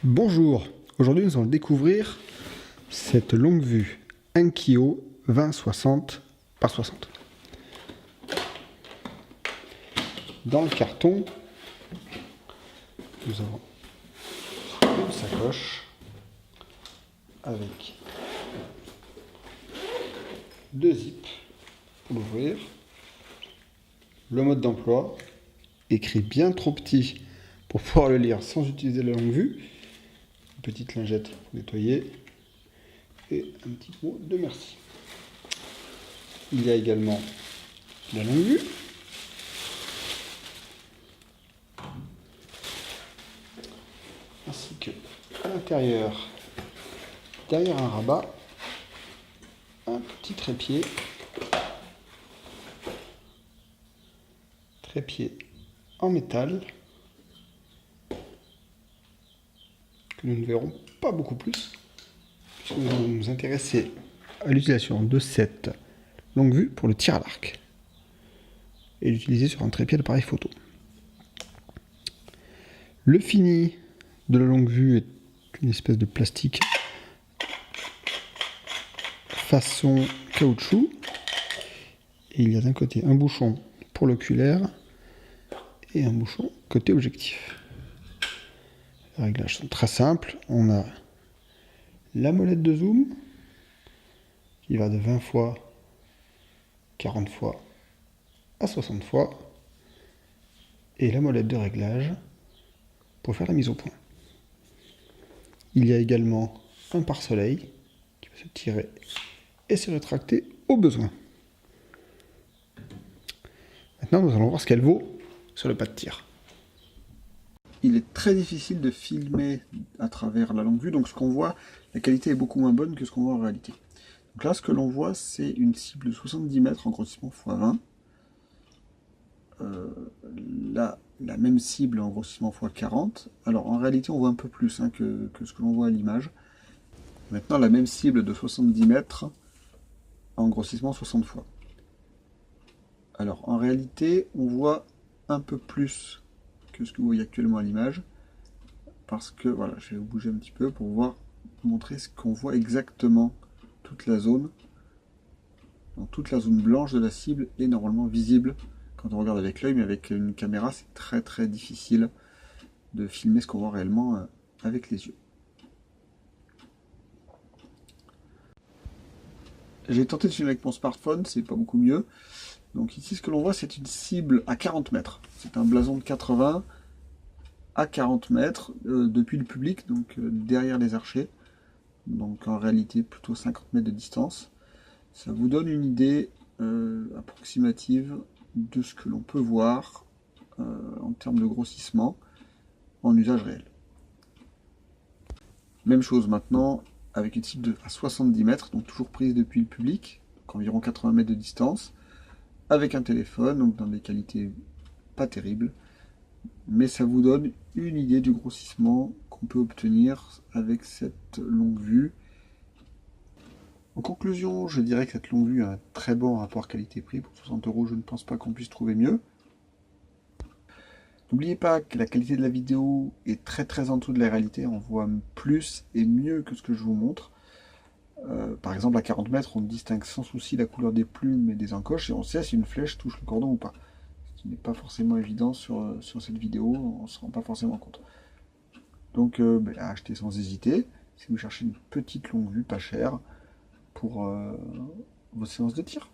Bonjour, aujourd'hui nous allons découvrir cette longue vue Onkyo 20-60 par 60. Dans le carton, nous avons une sacoche avec deux zips pour l'ouvrir, le mode d'emploi, écrit bien trop petit pour pouvoir le lire sans utiliser la longue vue, une petite lingette pour nettoyer et un petit mot de merci. Il y a également la longue vue, ainsi que à l'intérieur, derrière un rabat, un petit trépied en métal que nous ne verrons pas beaucoup plus puisque nous allons nous intéresser à l'utilisation de cette longue vue pour le tir à l'arc et l'utiliser sur un trépied d'appareil photo. Le fini de la longue vue est une espèce de plastique façon caoutchouc et il y a d'un côté un bouchon pour l'oculaire et un bouchon côté objectif. Les réglages sont très simples. On a la molette de zoom qui va de 20 fois, 40 fois à 60 fois et la molette de réglage pour faire la mise au point. Il y a également un pare-soleil qui va se tirer et se rétracter au besoin. Maintenant, nous allons voir ce qu'elle vaut sur le pas de tir. Il est très difficile de filmer à travers la longue vue, donc ce qu'on voit, la qualité est beaucoup moins bonne que ce qu'on voit en réalité. Donc là, ce que l'on voit, c'est une cible de 70 mètres en grossissement x20. Là, la même cible en grossissement x40. Alors en réalité, on voit un peu plus que ce que l'on voit à l'image. Maintenant, la même cible de 70 mètres en grossissement 60 fois. Alors en réalité, on voit un peu plus que ce que vous voyez actuellement à l'image, parce que voilà, je vais vous bouger un petit peu pour vous montrer ce qu'on voit exactement. Toute la zone, donc toute la zone blanche de la cible est normalement visible quand on regarde avec l'œil, mais avec une caméra c'est très très difficile de filmer ce qu'on voit réellement avec les yeux. J'ai tenté de filmer avec mon smartphone, c'est pas beaucoup mieux. Donc ici ce que l'on voit, c'est une cible à 40 mètres. C'est un blason de 80 à 40 mètres depuis le public, donc derrière les archers. Donc en réalité plutôt 50 mètres de distance. Ça vous donne une idée approximative de ce que l'on peut voir en termes de grossissement en usage réel. Même chose maintenant avec une cible à 70 mètres, donc toujours prise depuis le public, donc environ 80 mètres de distance, avec un téléphone, donc dans des qualités pas terribles, mais ça vous donne une idée du grossissement qu'on peut obtenir avec cette longue vue. En conclusion, je dirais que cette longue vue a un très bon rapport qualité-prix. Pour 60 €, je ne pense pas qu'on puisse trouver mieux. N'oubliez pas que la qualité de la vidéo est très très en dessous de la réalité. On voit plus et mieux que ce que je vous montre. Par exemple, à 40 mètres, on distingue sans souci la couleur des plumes et des encoches et on sait si une flèche touche le cordon ou pas. Ce qui n'est pas forcément évident sur cette vidéo, on ne se rend pas forcément compte. Donc, achetez sans hésiter. Si vous cherchez une petite longue vue pas chère pour vos séances de tir.